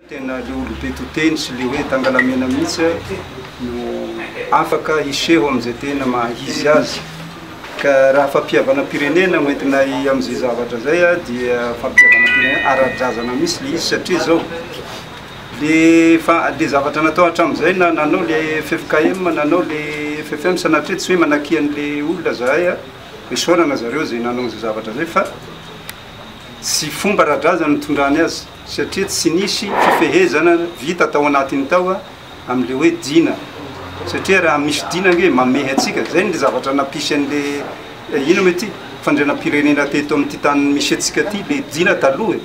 Tena le olobe toteny sy le hoe tangalamena mihitsy no afaka hiseho am'izay tena mahizy azy ka raha fampiavana pirenena hoentina am'izay zavatra zay dia fampiavana pirenena ara-drazana misy le izy satria zao le zavatra natao hatramin'izay na nanao le FFKM nanao le FFM sanatria tsy hoe manakian'le olona zahay isaorana zareo zay nanao zay zavatra zay fa sy fomba ara-drazana nitondrany azy satria tsy nisy fifehezana vita tao anatiny tao am'le hoe dina satria raha misy dina nge mamehy atsika zay ny zavatra nampisy an'le ino mety fandrianam-pirenena teto amin'ity tany misy atsika ty le dina taloha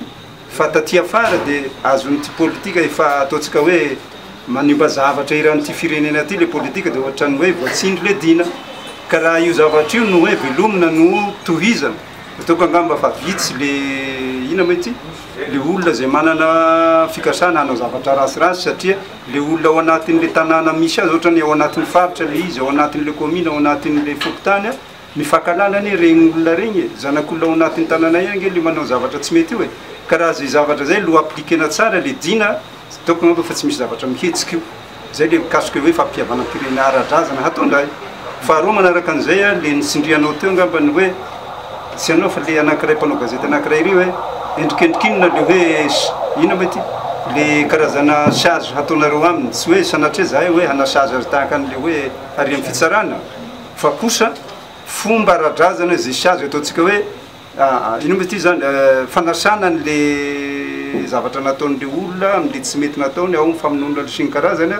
fa taty afara dia azon'ity politika efa ataontsika hoe manimba zavatra iran'ity firenena ty le politika dia ohatrany hoe voatsindry le dina ka raha io zavatra io no hoe velomina no tohizana ataoko angamba fa vitsy le ina mety le olona zay manana fikasana hanao zavatra rasirasy satria le olona ao anatin'le tanàna misy azy ohatrany ao anatin'ny faritra le izy ao anatin'le commune ao anatin'le fokotany mifankalalany regny olona regny zanak'olona ao anatin'ny tanàna iange le manao zavatra tsy mety io ka raha zay zavatra zay lo aplikena tsara le dina taoko ngamba fa tsy misy zavatra mihetsika io zay le mikasika hoe fampiavana pirenena ara-drazana hataondray faharoa manaraka an'izay le nitsindrianao teo ngamba ny hoe tsy anao fa le anankiray mpanao gazety anankiray ry hoe endrikendrikinina le hoe ino mety le karazana charge hataonareo aminy tsy hoe sanatria zahay hoe hanasage azy tahaka an'le hoe ary amin'ny fitsarana fa kosa fomba ara-drazana zay charge ataontsika hoe ino mety zany fanasana an'le zavatra nataon'le olona am'le tsy mety nataony ao famononona sy ny karazany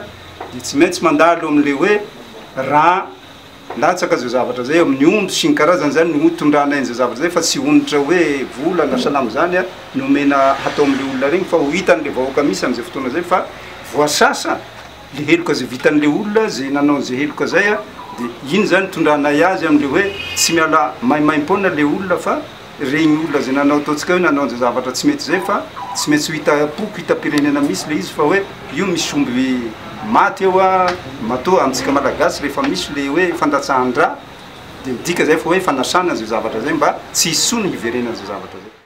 dia tsy maintsy mandalo am'le hoe raha latsaka zay zavatra zay amin'ny omby sy ny karazany zany no tondrana an'izay zavatra zay fa tsy onitra hoe vola na salamo zany no mena hatao am'le olona regny fa ho hitan'le vahoaka misy am'izay fotoana zay fa voasasa le heloka zay vitan'le olona zay nanao zay heloka zay dia iny zany tondrana azy am'le hoe tsy miala maimaim-pona le olona fa regny olona zay nanao ataontsika hoe nanao an'izay zavatra tsy mety zay fa tsy maintsy ho hitapoko hitapirenena misy le izy fa hoe io misy omby maty eo matoa amintsika malagasy rehefa misy le hoe fandatsahan-dra dia midika zay fa hoe fanasana zay zavatra zay mba tsy hisony hiverenana zay zavatra zay